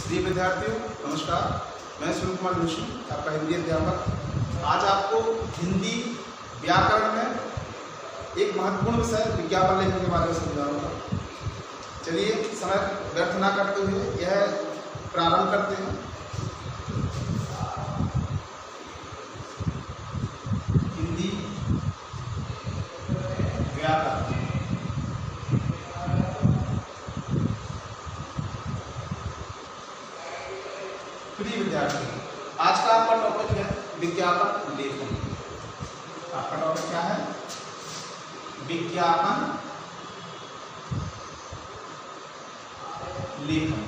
प्रिय विद्यार्थियों नमस्कार, मैं सुनील कुमार जोशी आपका हिंदी अध्यापक। आज आपको हिंदी व्याकरण में एक महत्वपूर्ण विषय विज्ञापन लेखन के बारे में समझाऊंगा। चलिए समय व्यर्थ ना करते हुए यह प्रारंभ करते हैं। हिंदी व्याकरण। प्रिय विद्यार्थी, आज का आपका टॉपिक है विज्ञापन लेखन। आपका टॉपिक क्या है? विज्ञापन लेखन।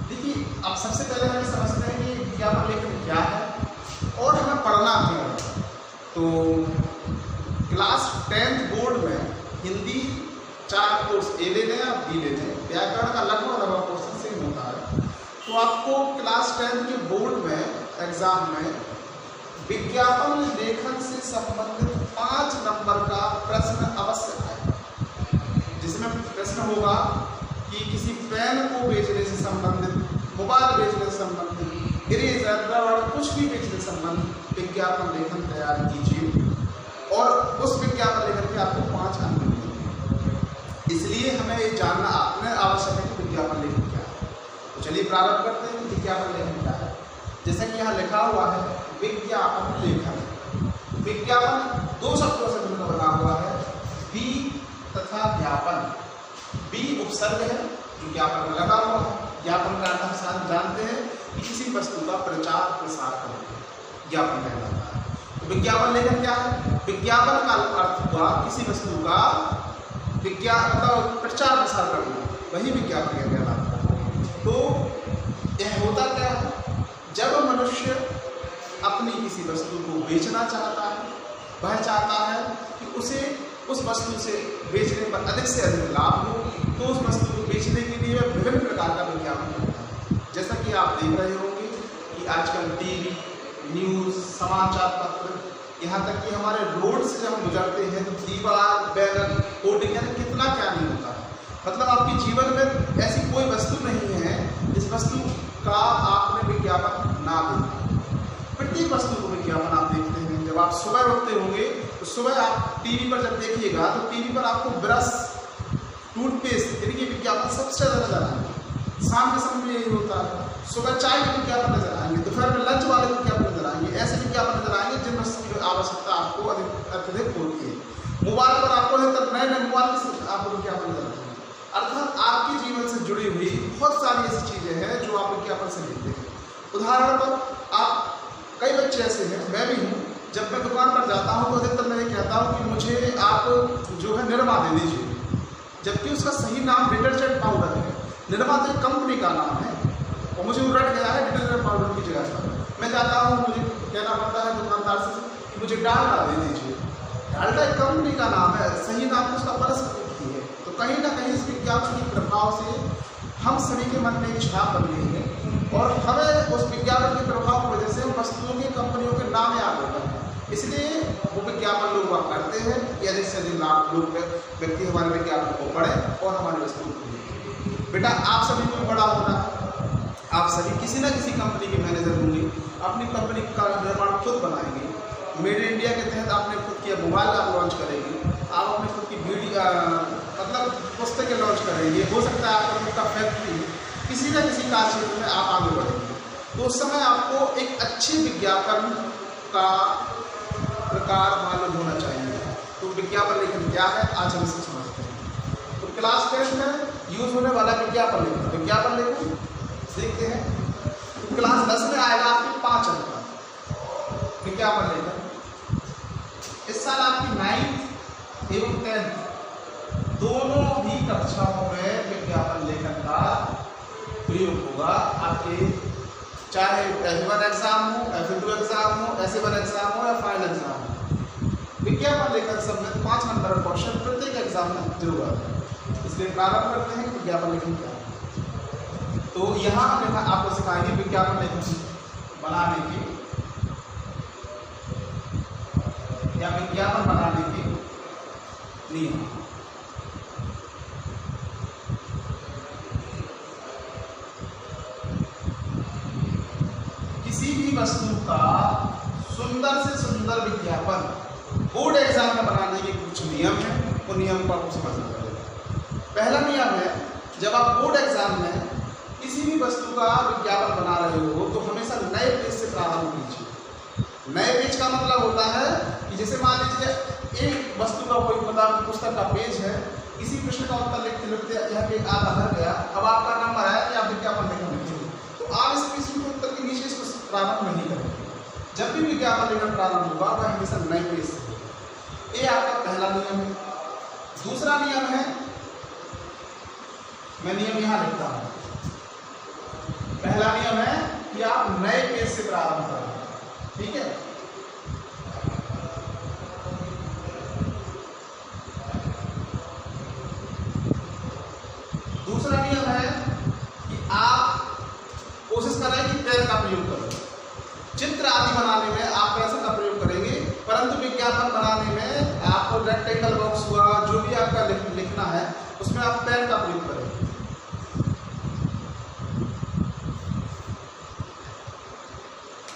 देखिए, अब सबसे पहले हमें समझते हैं कि विज्ञापन लेखन क्या है और हमें पढ़ना क्यों है। तो क्लास 10th बोर्ड में हिंदी 4 कोर्स ए ले लें या बी ले लें, व्याकरण का लगभग पोर्शन सेम होता है। तो आपको क्लास 10 के बोर्ड में एग्जाम में विज्ञापन लेखन से संबंधित 5 नंबर का प्रश्न अवश्य आएगा, जिसमें प्रश्न होगा कि किसी पेन को बेचने से संबंधित, मोबाइल बेचने से संबंधित, इरेजर, रबड़, कुछ भी बेचने से संबंधित विज्ञापन लेखन तैयार कीजिए और उस विज्ञापन लेखन के आपको 5 अंक मिलेंगे। इसलिए हमें ये जानना अपने आवश्यक है कि विज्ञापन लेखन क्या है। तो चलिए प्रारंभ करते हैं कि विज्ञापन लेखन क्या है। जैसे कि यहाँ लिखा हुआ है विज्ञापन लेखन। विज्ञापन 2 शब्दों से मिलकर बना हुआ है, वि तथा ज्ञापन। वि उपसर्ग है जो ज्ञापन में लगा हुआ है। ज्ञापन का अर्थ हम जानते हैं कि किसी वस्तु का प्रचार प्रसार करना ज्ञापन कहलाता है। तो विज्ञापन लेखन क्या है? विज्ञापन का अर्थ हुआ किसी वस्तु का प्रचार प्रसार करना, वही विज्ञापन कहलाता है। तो यह होता क्या है? जब मनुष्य अपनी किसी वस्तु को बेचना चाहता है, वह चाहता है कि उसे उस वस्तु से बेचने पर अधिक से अधिक लाभ हो, तो उस वस्तु को बेचने के लिए वह विभिन्न प्रकार का विज्ञापन करता है। जैसा कि आप देख रहे होंगे कि आजकल टीवी, न्यूज़, समाचार पत्र, यहाँ तक कि हमारे रोड से जब हम गुजरते हैं तो दीवार, बैनर, होर्डिंग, कितना क्या नहीं होता है। मतलब आपके जीवन में ऐसी कोई वस्तु नहीं है जिस वस्तु का आपने विज्ञापन ना देखा। प्रत्येक वस्तु को विज्ञापन आप देखते हैं। जब आप सुबह उठते होंगे तो सुबह आप टीवी पर जब देखिएगा तो टीवी पर आपको ब्रश, टूथपेस्ट, इनके विज्ञापन सबसे ज़्यादा नजर आएंगे। शाम के समय में यही होता है। सुबह चाय के विज्ञापन नजर आएंगे, दोपहर में लंच वाले विज्ञापन नजर आएंगे। ऐसे विज्ञापन नजर आएंगे जिन वस्तु की आवश्यकता आपको अत्यधिक होती है। मोबाइल पर आपको नए नए मोबाइल के आपको विज्ञापन नजर आएंगे। अर्थात आपके जीवन से जुड़ी हुई बहुत सारी ऐसी चीजें हैं जो आप विज्ञापन से लेते हैं। उदाहरण पर आप, कई बच्चे ऐसे हैं, मैं भी हूँ, जब मैं दुकान पर जाता हूँ तो अधिकतर मैं ये कहता हूँ कि मुझे आप जो है निरमा दे दीजिए, जबकि उसका सही नाम डिटर्जेंट पाउडर है। निरमा तो एक कंपनी का नाम है और मुझे उलट गया है डिटर्जेंट पाउडर की जगह पर। मैं जाता हूँ, मुझे कहना पड़ता है दुकानदार से कि मुझे डालडा दे दीजिए। डालडा एक कंपनी का नाम है, सही नाम उसका परस्पर है। तो कहीं ना कहीं इस विज्ञापन के प्रभाव से हम सभी के मन में एक छाप बन गई है और हमें उस विज्ञापन के प्रभाव की वजह से वस्तुओं के, कंपनियों के नाम याद होता है। इसलिए वो विज्ञापन लोग वह करते हैं कि अधिक से अधिक लोग व्यक्ति हमारे विज्ञापन को पढ़ें और हमारी वस्तुओं को देखें। बेटा, आप सभी को बड़ा होना है, आप सभी किसी न किसी कंपनी के मैनेजर होंगे, अपनी कंपनी का निर्माण खुद बनाएंगे। मेड इन इंडिया के तहत आपने खुद किया मोबाइल आप लॉन्च करेंगे, आप अपनी खुद की मतलब पुस्तकें लॉन्च करेंगे। हो सकता है आपका खुद का फैक्ट्री, किसी न किसी कार्य क्षेत्र में आप आगे बढ़ेंगे। तो उस समय आपको एक अच्छे विज्ञापन का प्रकार मालूम होना चाहिए। तो विज्ञापन लेखन क्या है, आज हम इसे समझते हैं। तो क्लास 10 में यूज होने वाला विज्ञापन लेखन, विज्ञापन लेखन सीखते हैं। तो क्लास 10 में आएगा आपके 5 अंक का विज्ञापन लेखन। इस साल आपकी 9th एवं 10th दोनों भी कक्षाओं में विज्ञापन लेखन का प्रयोग होगा। आपके चाहे F1 एग्जाम हो, F2 एग्जाम हो, S1 एग्जाम हो या फाइनल एग्जाम हो, विज्ञापन लेखन संबंधित 5 नंबर का क्वेश्चन प्रत्येक एग्जाम में जरूर आता है। इसलिए प्रारंभ करते हैं कि विज्ञापन लेखन क्या है। तो यहाँ हम आपको सिखाएंगे विज्ञापन लेखन बनाने की या विज्ञापन बनाने की नियम। सुंदर विज्ञापन बोर्ड एग्जाम में बनाने के कुछ नियम हैं, वो नियम को आपको समझना पड़ेगा। पहला नियम है, जब आप बोर्ड एग्जाम में किसी भी वस्तु का विज्ञापन बना रहे हो तो हमेशा नए पेज से प्रारंभ कीजिए। नए पेज का मतलब होता है कि जैसे मान लीजिए एक वस्तु का कोई मतलब पुस्तक का पेज है, इसी प्रश्न का उत्तर लिखते लिखते यह पेज आधा भर गया, अब आपका नंबर आया कि आप विज्ञापन लिखना लिखेंगे, तो आप इस प्रश्न के उत्तर के नीचे इसको प्रारंभ नहीं करेंगे। जब भी विज्ञापन लिखना प्रारंभ होगा वह हमेशा नए पेज से। ये आपका पहला नियम है। दूसरा नियम है, मैं नियम यहाँ लिखता हूँ। पहला नियम है कि आप नए पेज से प्रारंभ करें, ठीक है। दूसरा नियम है कि आप कोशिश करें कि पेन का प्रयोग करें। चित्र आदि बनाने में आप पेंसिल का प्रयोग करेंगे, परंतु विज्ञापन बनाने में आपको रेक्टेंगल बॉक्स हुआ, जो भी आपका लिखना है उसमें आप पेन का प्रयोग करेंगे।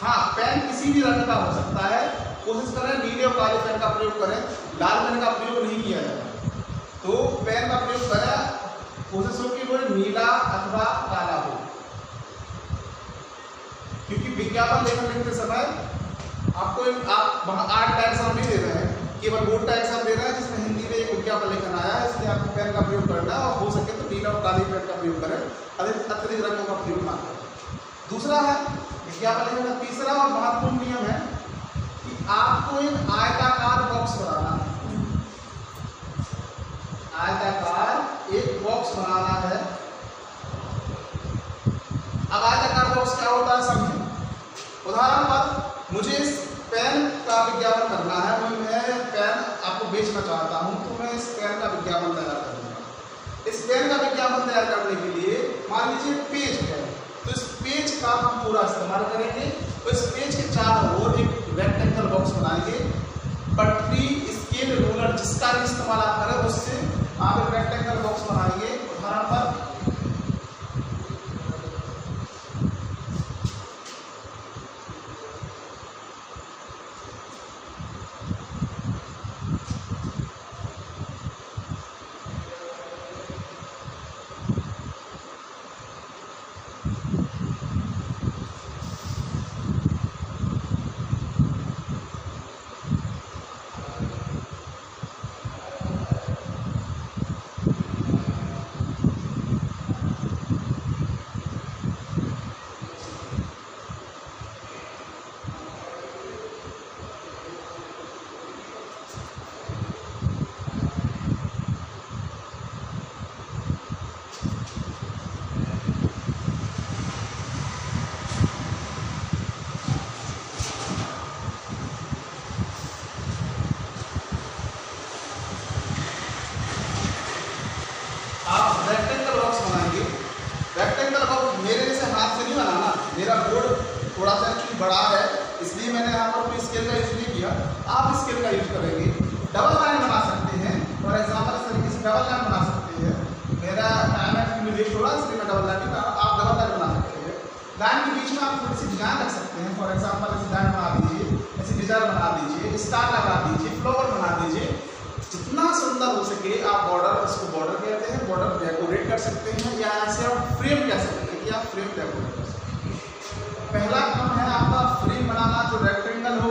हाँ, पेन किसी भी रंग का हो सकता है, कोशिश करें नीले और काले पेन का प्रयोग करें, लाल पेन का प्रयोग नहीं किया जाता। तो पेन का प्रयोग करें, कोशिश हो कि वो नीला अथवा काला हो, क्योंकि विज्ञापन लिखते समय आपको आप आर्ट का एग्जाम नहीं दे रहे हैं, केवल बोर्ड का एग्जाम दे रहे हैं जिसमें हिंदी में एक विज्ञापन लिखना आया है, इसलिए आपको पेन का प्रयोग करना है और हो सके तो नीला और काली पेन का प्रयोग करें, अतिरिक्त रंगों का प्रयोग ना करें। दूसरा है विज्ञापन लिखने का तीसरा और महत्वपूर्ण नियम है कि आपको एक आयताकार बॉक्स बनाना है। आयताकार एक बॉक्स बनाना है। अब आयताकार बॉक्स क्या होता है समझें। उदाहरण पर मुझे इस पेन का विज्ञापन करना है, मैं पेन आपको बेचना चाहता हूं, तो मैं इस पेन का विज्ञापन तैयार करूंगा। इस पेन का विज्ञापन तैयार करने के लिए मान लीजिए पेज है, तो इस पेज का हम पूरा इस्तेमाल करेंगे। तो इस पेज के चारों ओर एक रेक्टेंगल बॉक्स बनाएंगे, पटरी, स्केल, रूलर जिसका भी इस्तेमाल आप करें उससे आप एक रेक्टेंगल बॉक्स बनाएंगे। उदाहरण पर मेरा बोर्ड थोड़ा सा एक्चुअली बड़ा है, इसलिए मैंने यहाँ पर कोई स्केल का यूज नहीं किया। आप स्केल का यूज करेंगे, डबल लाइन बना सकते हैं। फॉर एग्जाम्पल इस तरीके से डबल लाइन बना सकते हैं। मेरा टाइम एक्चुअली वेस्ट हो रहा है इसलिए मैं डबल लाइन आप डबल लाइन बना सकते हैं। लाइन के बीच में आप थोड़ी सी डिजाइन रख सकते हैं। फॉर एग्जाम्पल ऐसी लाइन बना दीजिए, ऐसी डिजाइन बना दीजिए, स्टार लगा दीजिए, फ्लावर बना दीजिए। जितना सुंदर हो सके आप बॉर्डर, इसको बॉर्डर कहते हैं, बॉर्डर डेकोरेट कर सकते हैं, या ऐसे आप फ्रेम कह सकते हैं कि आप फ्रेम डेकोरेट कर सकते हैं। पहला काम है आपका फ्रेम बनाना, जो रेक्टेंगल हो।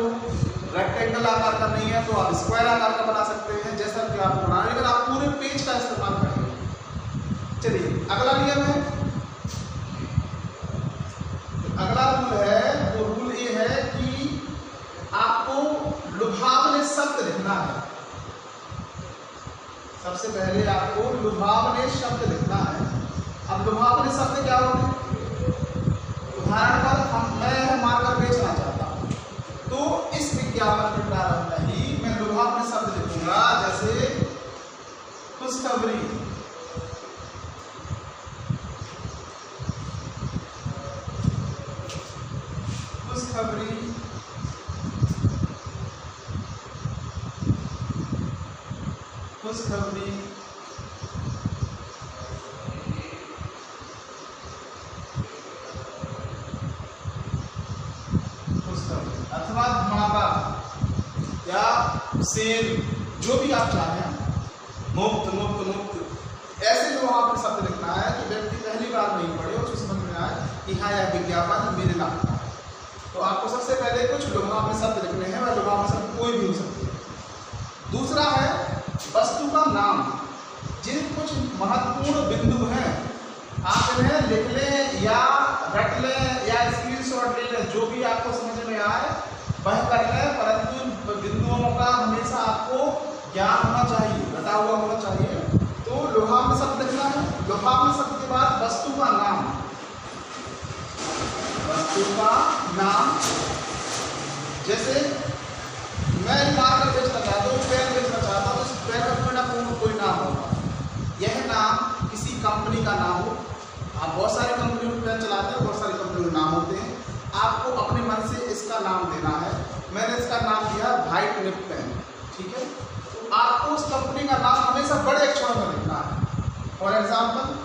रेक्टेंगल आकार का नहीं है तो आप स्क्वायर आकार का बना सकते हैं, जैसा कि आप बनाना, लेकिन आप पूरे पेज का इस्तेमाल करेंगे। चलिए अगला नियम है, अगला रूल है, वो रूल ये है कि आपको लुभावने शब्द लिखना है। सबसे पहले आपको लुभावने शब्द लिखना है। अब लुभावने शब्द क्या होते हैं? उदाहरण पर मैं मार्कर बेचना चाहता हूं, तो इस विज्ञापन के प्रारंभ में ही मैं लुभावने शब्द लिखूंगा, जैसे खुशखबरी, खुशखबरी, खुशखबरी, अथवा धमाका, सेल, जो भी आप चाहें, मुफ्त मुफ्त मुफ्त, ऐसे जो आपने शब्द लिखना है कि व्यक्ति पहली बार नहीं पढ़े और उसको समझ में आए कि हाँ यह विज्ञापन मेरे नाम का है। तो आपको सबसे पहले कुछ लुभाव में शब्द लिखने हैं, वह लुभाव में शब्द कोई भी हो सकते हैं। दूसरा है वस्तु का नाम। जिन कुछ महत्वपूर्ण बिंदु हैं आप इन्हें लिख लें या रट लें या स्क्रीनशॉट ले लें, जो भी आपको समझ में आए वह कर लें, परंतु बिंदुओं का हमेशा आपको ज्ञान होना चाहिए, रटा हुआ होना चाहिए। तो लुभाव में शब्द लिखना है। लुभाव में शब्द के बाद वस्तु का नाम। वस्तु का नाम, जैसे मैं मार्कर बेचना चाहता हूँ, पेन बेचना चाहता हूँ, उस पेन का मेरा कोई नाम होगा। यह नाम किसी कंपनी का नाम हो। आप बहुत सारी कंपनियों में पेन चलाते हैं, बहुत सारी कंपनियों के नाम होते हैं, आपको अपने मन से इसका नाम देना है। मैंने इसका नाम दिया व्हाइट निप पेन, ठीक है। तो आपको उस कंपनी का नाम हमेशा बड़े अक्षरों में लिखना है। फॉर एग्जाम्पल,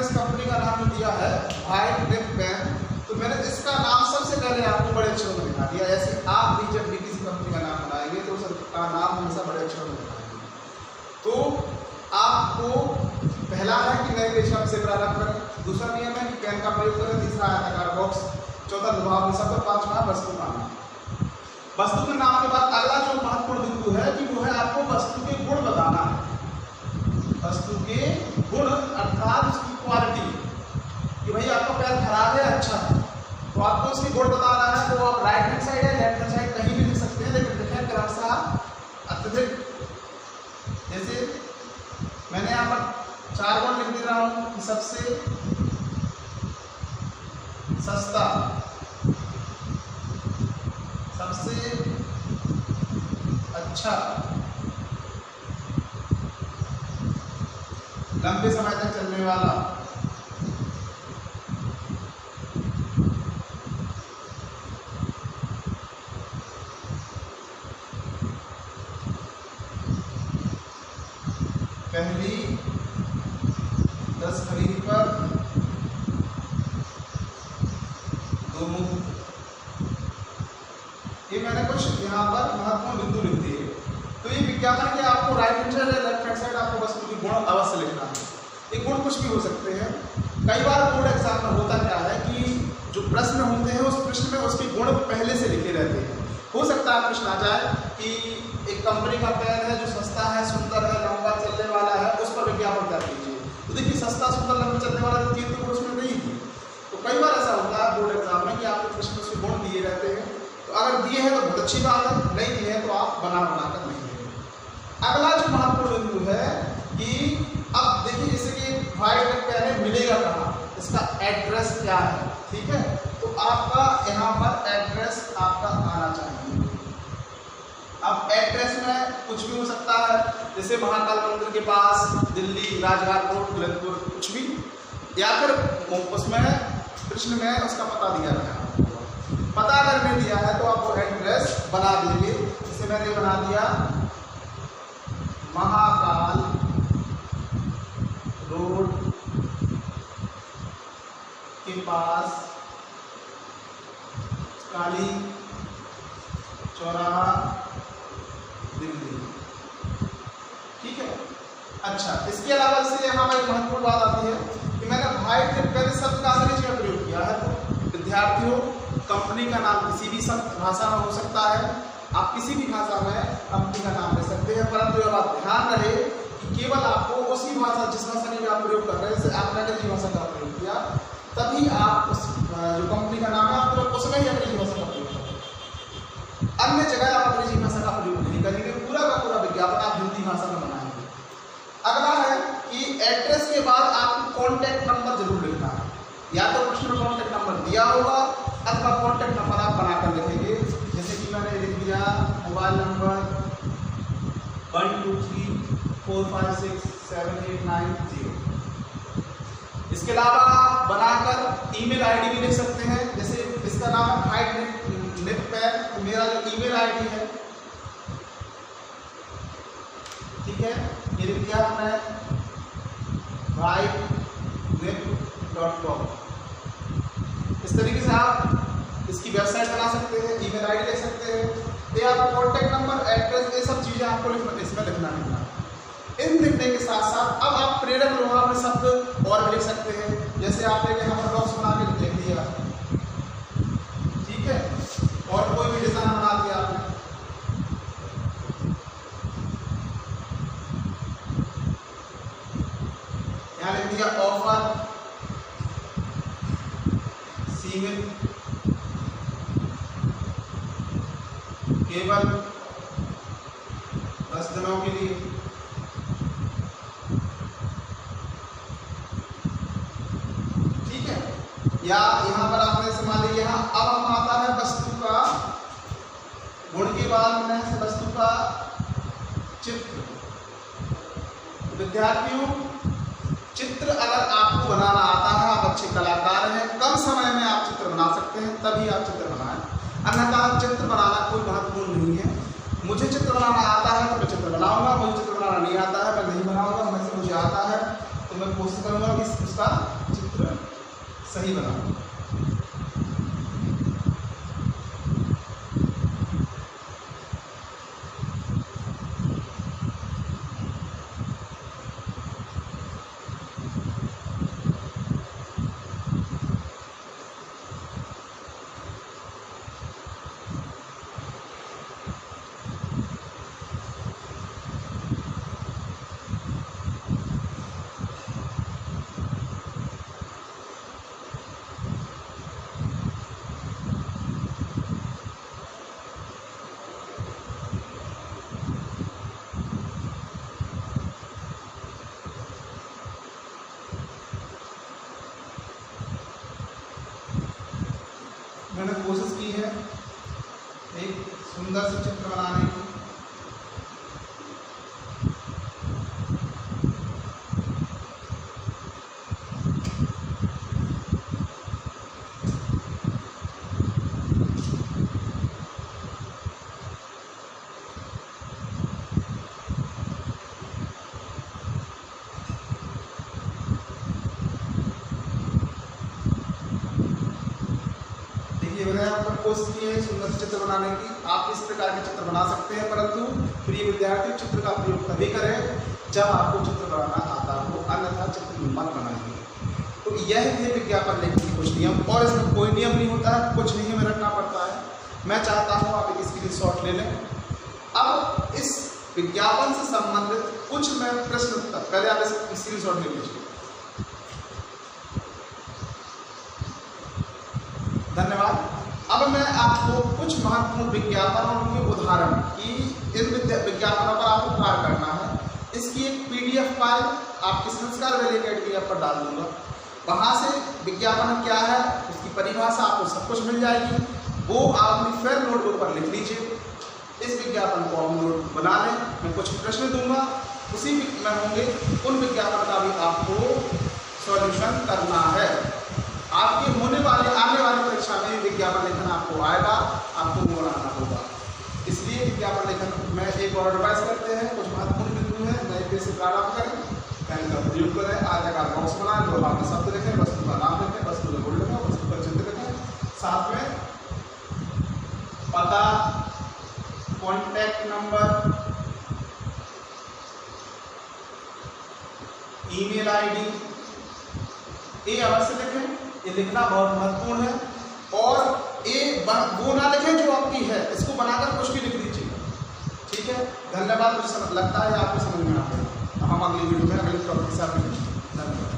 कंपनी का नाम दिया है व्हाइट निप पेन, तो मैंने इसका नाम सबसे पहले आपको बड़े अक्षरों में लिखा दिया। ऐसे आप भी जब भी किसी कंपनी का नाम बनाएंगे तो उसका नाम हमेशा बड़े अक्षरों में लिखाएंगे। तो आपको पहला है कि नए पेज का से प्रारंभ करें, दूसरा नियम है कि पेन का प्रयोग करें, तीसरा आयताकार बॉक्स, चौथा लुभाव में शब्द, पांचवा वस्तु का नाम। वस्तु के नाम के बाद अगला जो महत्वपूर्ण बिंदु है कि वो है आपको वस्तु के गुण बताना है। वस्तु के गुण अर्थात उसकी क्वालिटी, कि भाई आपका पेन खराब है अच्छा है, तो आपको उसकी गुण बताना है। तो आप राइट हैंड साइड या लेफ्ट हैंड साइड कहीं भी लिख सकते हैं, लेकिन लिखें क्रमशः अत्यधिक। जैसे मैंने यहाँ पर 4 गुण लिख दे रहा हूँ कि सबसे सस्ता, सबसे अच्छा, लंबे समय तक चलने वाला, पहली 10 खरीद पर 2 मुफ्त। ये मैंने कुछ यहाँ पर महत्वपूर्ण बिंदु लिख दिए। तो ये विज्ञापन के आपको राइट हैंड साइड या लेफ्ट हैंड साइड आपको वस्तु की गुण अवश्य लिखना है। ये गुण कुछ भी हो सकते हैं। कई बार बोर्ड एग्जाम में होता क्या है कि जो प्रश्न होते हैं उस प्रश्न में उसके गुण पहले से लिखे रहते हैं। हो सकता है प्रश्न आ जाए कि एक कंपनी का पेन है जो सस्ता है, सुंदर है, लंबा देखिए सस्ता सुंदर लंबे चलने वाला जो चीज थी वो उसमें नहीं थी। तो कई बार ऐसा होता है बोर्ड एग्जाम में कि आपको प्रश्न उसके गुण दिए रहते हैं, तो अगर दिए हैं तो बहुत अच्छी बात है, नहीं दिए हैं तो आप बना कर नहीं देंगे। अगला जो महत्वपूर्ण बिंदु है कि अब देखिए जैसे कि व्हाइट में पहले मिलेगा कहाँ, इसका एड्रेस क्या है, ठीक है। तो आपका यहाँ पर एड्रेस आपका आना चाहिए। अब एड्रेस में कुछ भी हो सकता है, जैसे महाकाल मंदिर के पास, दिल्ली, राजघाट रोड, बुलंदपुर, कुछ भी, या फिर उसमें प्रश्न में उसका पता दिया गया। पता अगर नहीं दिया है तो आप वो एड्रेस बना देंगे। जैसे मैंने बना दिया महाकाल रोड के पास काली चौराहा दिल्ली, ठीक है। अच्छा, इसके अलावा से यहाँ पर एक महत्वपूर्ण बात आती है कि मैंने व्हाइट के पहले शब्द का अंग्रेजी में प्रयोग किया है। तो विद्यार्थियों, कंपनी का नाम किसी भी भाषा में हो सकता है, आप किसी भी भाषा में कंपनी का नाम ले सकते हैं, परंतु यह बात ध्यान रहे कि केवल आपको उसी भाषा जिस भाषा के आप प्रयोग कर रहे हैं, जैसे आपने अंग्रेजी भाषा का प्रयोग किया, तभी आप उस जो कंपनी का नाम है आप उसमें ही अंग्रेजी भाषा का प्रयोग करेंगे। अन्य जगह आप अंग्रेजी भाषा का प्रयोग नहीं करेंगे, पूरा का पूरा विज्ञापन आप हिंदी भाषा में बनाएंगे। अगला है कि एड्रेस के बाद आपको कॉन्टैक्ट नंबर जरूर लिखना है, या तो प्रश्न में कॉन्टैक्ट नंबर दिया होगा अथवा कॉन्टैक्ट नंबर आप बनाकर लिखेंगे। जैसे कि मैंने लिख दिया मोबाइल नंबर 1234567890। इसके अलावा बनाकर ईमेल आईडी भी लिख सकते हैं। जैसे इसका नाम है हाइड नेट पैक, तो मेरा जो ईमेल आईडी है, ठीक है, ये लिख दिया हमने writenet.com। इस तरीके से आप इसकी वेबसाइट बना सकते हैं, ईमेल आईडी लिख सकते हैं, या कॉन्टैक्ट नंबर, एड्रेस, ये सब चीजें आपको इसमें लिखना है। इन लिखने के साथ साथ अब आप प्रेरक लोहा में शब्द और भी लिख सकते हैं। जैसे आपने यहाँ पर बॉक्स बना के लिख दिया, ठीक है, और कोई भी डिजाइन बना दिया आपने, यहाँ लिख दिया ऑफर सीमित केवल 10 दिनों के लिए, ठीक है। या यहाँ पर आपने जैसे मान लीजिए यहाँ अब हम आता है वस्तु का गुण के बाद में है वस्तु का चित्र। विद्यार्थियों, चित्र अगर आपको बनाना आता है, आप अच्छे कलाकार हैं, कम समय में आप चित्र बना सकते हैं, तभी आप चित्र बनाएं, अन्यथा चित्र बनाना कोई महत्वपूर्ण नहीं है। मुझे चित्र बनाना आता है तो मैं चित्र बनाऊंगा, मुझे चित्र बनाना नहीं आता है मैं नहीं बनाऊंगा। मुझे आता है तो मैं कोशिश करूंगा कि उसका चित्र सही बनाऊं। मैंने कोशिश की है एक सुंदर से चित्र बनाने की। कोशिश की है सुंदर चित्र बनाने की। आप इस प्रकार के चित्र बना सकते हैं, परंतु प्रिय विद्यार्थी चित्र का प्रयोग तभी करें जब आपको चित्र बनाना आता हो, अन्यथा चित्र मत बनाइए। तो यह है विज्ञापन लेखन के कुछ नियम, और इसमें कोई नियम नहीं होता है, कुछ नहीं हमें रखना पड़ता है। मैं चाहता हूँ आप एक स्क्रीनशॉट ले लें। अब इस विज्ञापन से संबंधित कुछ मैं प्रश्न उत्तर, पहले आप इस स्क्रीनशॉट ले लीजिए। कुछ महत्वपूर्ण विज्ञापन और उनके उदाहरण कि इन विज्ञापनों पर आपको कार्य करना है। इसकी एक PDF फाइल आपके संस्कार वैली अकेडमी ऐप पर डाल दूंगा। वहाँ से विज्ञापन क्या है उसकी परिभाषा आपको सब कुछ मिल जाएगी। वो आप अपनी फेयर नोटबुक पर लिख लीजिए। इस विज्ञापन को आप नोटबुक बना लें। मैं कुछ प्रश्न दूंगा, उसी में होंगे उन विज्ञापन का भी आपको सॉल्यूशन करना है। आपके होने वाले आने वाली परीक्षा में विज्ञापन लेखन आपको आएगा, आपको वो बनाना होगा। इसलिए विज्ञापन लेखन में एक और एडवाइस करते हैं, कुछ महत्वपूर्ण बिंदु है, नए पेज से प्रारंभ करें, पेन का प्रयोग करें, आयताकार बॉक्स बनाएं, लोहा में शब्द लिखें, वस्तु का नाम लिखें, वस्तु का गुण लिखें, वस्तु का चित्र लिखें, साथ में पता, कॉन्टैक्ट नंबर, ईमेल ID ये अवश्य लिखें। ये लिखना बहुत महत्वपूर्ण है। और ये वो ना लिखें जो आपकी है, इसको बनाकर कुछ भी लिख दीजिएगा। ठीक है, धन्यवाद। मुझे लगता है आपको समझ में आ गया। हम अगली वीडियो में अगले टॉपिक के साथ मिलेंगे। धन्यवाद।